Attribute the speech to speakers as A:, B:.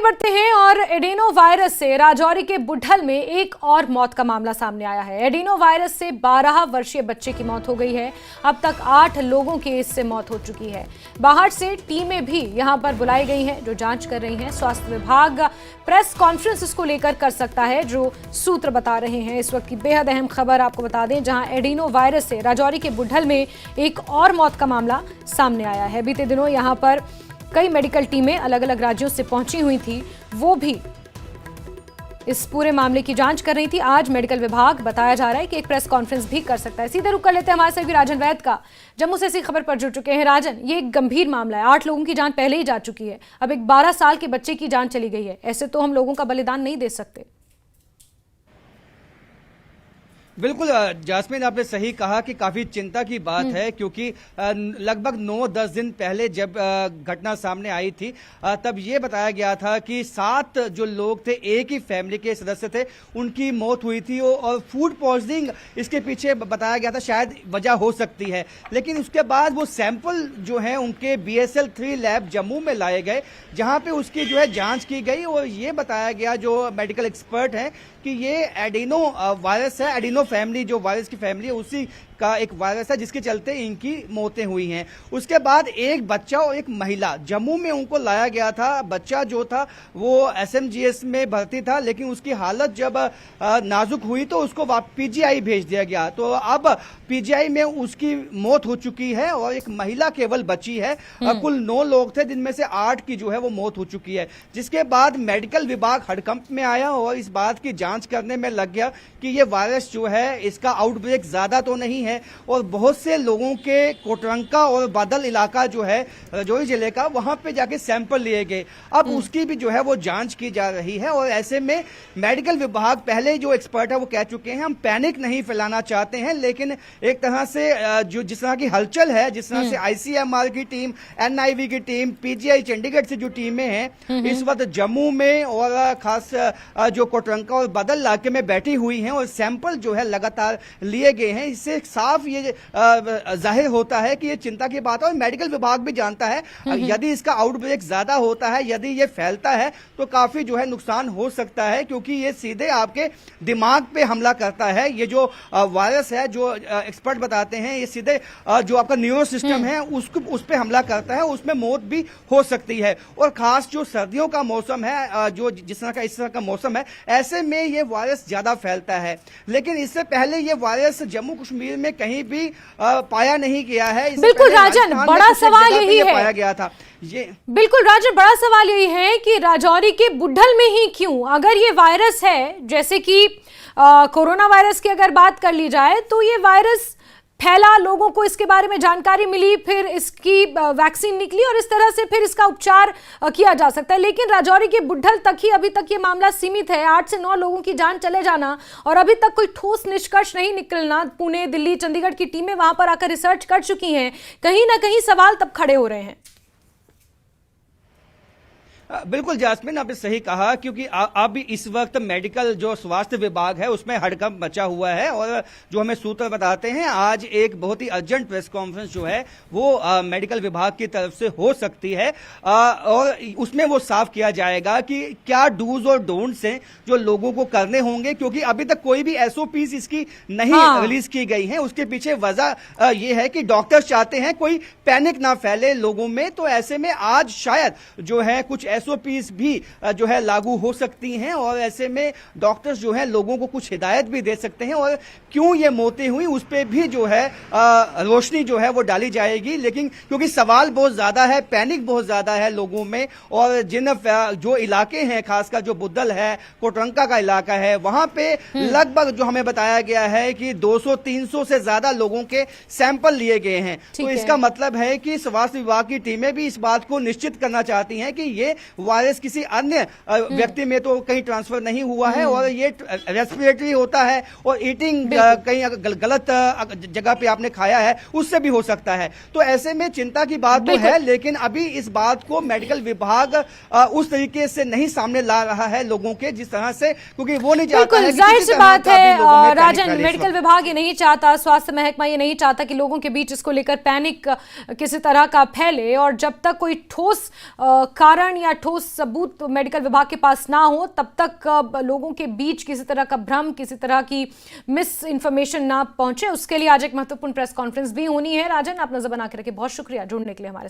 A: बढ़ते हैं और एडेनो वायरस से राजौरी के बुढ़ल में एक और मौत का मामला सामने आया है। एडेनो वायरस से 12 वर्षीय बच्चे की मौत हो गई है। अब तक 8 लोगों की इससे मौत हो चुकी है। बाहर से टीमें भी यहां पर बुलाई गई हैं जो जांच कर रही हैं। स्वास्थ्य विभाग प्रेस कॉन्फ्रेंस इसको लेकर कर सकता है, जो सूत्र बता रहे हैं। इस वक्त की बेहद अहम खबर आपको बता दें, जहां एडेनो वायरस से राजौरी के बुढ़ल में एक और मौत का मामला सामने आया है। बीते दिनों यहां पर कई मेडिकल टीमें अलग अलग राज्यों से पहुंची हुई थी, वो भी इस पूरे मामले की जांच कर रही थी। आज मेडिकल विभाग बताया जा रहा है कि एक प्रेस कॉन्फ्रेंस भी कर सकता है। सीधे रुक कर लेते हैं हमारे सहयोगी राजन वैद का, जम्मू से इसी खबर पर जुड़ चुके हैं। राजन, ये एक गंभीर मामला है। 8 लोगों की जान पहले ही जा चुकी है, अब एक 12 साल के बच्चे की जान चली गई है। ऐसे तो हम लोगों का बलिदान नहीं दे सकते।
B: बिल्कुल जास्मिन, आपने सही कहा कि काफी चिंता की बात है, क्योंकि लगभग 9-10 दिन पहले जब घटना सामने आई थी तब ये बताया गया था कि 7 जो लोग थे, एक ही फैमिली के सदस्य थे, उनकी मौत हुई थी और फूड पॉइजनिंग इसके पीछे बताया गया था शायद वजह हो सकती है। लेकिन उसके बाद वो सैंपल जो है उनके BSL 3 लैब जम्मू में लाए गए, जहां पे उसकी जो है जांच की गई और ये बताया गया जो मेडिकल एक्सपर्ट हैं कि ये एडिनो वायरस है। एडिनो फैमिली जो वायरस की फैमिली है उसी का एक वायरस है जिसके चलते इनकी मौतें हुई हैं। उसके बाद एक बच्चा और एक महिला जम्मू में उनको लाया गया था। बच्चा जो था वो SMGS में भर्ती था, लेकिन उसकी हालत जब नाजुक हुई तो उसको PGI भेज दिया गया। तो अब PGI में उसकी मौत हो चुकी है और एक महिला केवल बची है। कुल 9 लोग थे, जिनमें से 8 की जो है वो मौत हो चुकी है। जिसके बाद मेडिकल विभाग हड़कंप में आया और इस बात की जांच करने में लग गया कि ये वायरस जो है इसका आउटब्रेक ज्यादा तो नहीं है और बहुत से लोगों के कोटरंका और बादल इलाका जो है राजौरी जिले का, वहां पे जाके सैंपल लिए गए। अब उसकी भी जो है वो जांच की जा रही है और ऐसे में मेडिकल विभाग पहले जो एक्सपर्ट है वो कह चुके हैं हम पैनिक नहीं फैलाना चाहते हैं, लेकिन एक तरह से जो जिस तरह की हलचल है, जिस तरह से ICMR की टीम, NIV की टीम, PGI चंडीगढ़ से जो टीमें हैं इस वक्त जम्मू में और खास जो कोटरंका और बादल इलाके में बैठी हुई हैं और सैंपल जो है लगातार लिए गए हैं, इससे साफ ये जाहिर होता है कि ये चिंता की बात है। और मेडिकल विभाग भी जानता है यदि इसका आउटब्रेक ज्यादा होता है, यदि ये फैलता है तो काफी जो है नुकसान हो सकता है, क्योंकि ये सीधे आपके दिमाग पे हमला करता है। ये जो वायरस है, जो एक्सपर्ट बताते हैं, ये सीधे जो आपका न्यूरो सिस्टम है उस पे हमला करता है, उसमें मौत भी हो सकती है। और खास जो सर्दियों का मौसम है, जो इस तरह का मौसम है, ऐसे में ये वायरस ज्यादा फैलता है। लेकिन इससे पहले ये वायरस जम्मू कश्मीर में कहीं भी पाया नहीं गया है।
A: बिल्कुल राजन, बड़ा सवाल यही है,
B: पाया गया था ये।
A: बिल्कुल राजन, बड़ा सवाल यही है कि राजौरी के बुढ़ल में ही क्यों? अगर ये वायरस है, जैसे कि कोरोना वायरस की अगर बात कर ली जाए, तो ये वायरस फैला, लोगों को इसके बारे में जानकारी मिली, फिर इसकी वैक्सीन निकली और इस तरह से फिर इसका उपचार किया जा सकता है। लेकिन राजौरी के बुढ़ल तक ही अभी तक ये मामला सीमित है। 8 से 9 लोगों की जान चले जाना और अभी तक कोई ठोस निष्कर्ष नहीं निकलना। पुणे, दिल्ली, चंडीगढ़ की टीमें वहां पर आकर रिसर्च कर चुकी हैं। कहीं ना कहीं सवाल तब खड़े हो रहे हैं।
B: बिल्कुल जास्मिन, आपने सही कहा, क्योंकि अब इस वक्त मेडिकल जो स्वास्थ्य विभाग है उसमें हड़कंप मचा हुआ है और जो हमें सूत्र बताते हैं आज एक बहुत ही अर्जेंट प्रेस कॉन्फ्रेंस जो है वो मेडिकल विभाग की तरफ से हो सकती है और उसमें वो साफ किया जाएगा कि क्या डूज और डोंट्स हैं जो लोगों को करने होंगे, क्योंकि अभी तक कोई भी SOPs इसकी नहीं रिलीज की गई है। उसके पीछे वजह ये है कि डॉक्टर्स चाहते हैं कोई पैनिक ना फैले लोगों में, तो ऐसे में आज शायद जो है कुछ SOPs भी जो है लागू हो सकती हैं और ऐसे में डॉक्टर्स जो है लोगों को कुछ हिदायत भी दे सकते हैं और क्यों ये मौतें हुई उस पे भी जो है रोशनी जो है वो डाली जाएगी। लेकिन क्योंकि सवाल बहुत ज्यादा है, पैनिक बहुत ज्यादा है लोगों में, और जिन जो इलाके हैं, खासकर जो बुद्धल है, कोटरंका का इलाका है, वहां पे लगभग जो हमें बताया गया है कि 200-300 से ज्यादा लोगों के सैंपल लिए गए हैं। तो इसका मतलब है कि स्वास्थ्य विभाग की टीमें भी इस बात को निश्चित करना चाहती हैं कि ये वायरस किसी अन्य व्यक्ति में तो कहीं ट्रांसफर नहीं हुआ है और ये रेस्पिरेटरी होता है और ईटिंग कहीं गलत जगह पे आपने खाया है उससे भी हो सकता है। तो ऐसे में चिंता की बात तो है, लेकिन अभी इस बात को मेडिकल विभाग उस तरीके से नहीं सामने ला रहा है लोगों के, जिस तरह से, क्योंकि वो नहीं चाहता है।
A: जाहिर सी बात है राजन, मेडिकल विभाग ये नहीं चाहता, स्वास्थ्य महकमा ये नहीं चाहता कि लोगों के बीच इसको लेकर पैनिक किसी तरह का फैले, और जब तक कोई ठोस कारण या ठोस सबूत मेडिकल विभाग के पास ना हो तब तक लोगों के बीच किसी तरह का भ्रम, किसी तरह की मिस इन्फॉर्मेशन ना पहुंचे, उसके लिए आज एक महत्वपूर्ण प्रेस कॉन्फ्रेंस भी होनी है। राजन, आप नजर बना के रखिए। बहुत शुक्रिया जुड़ने के लिए हमारे साथ।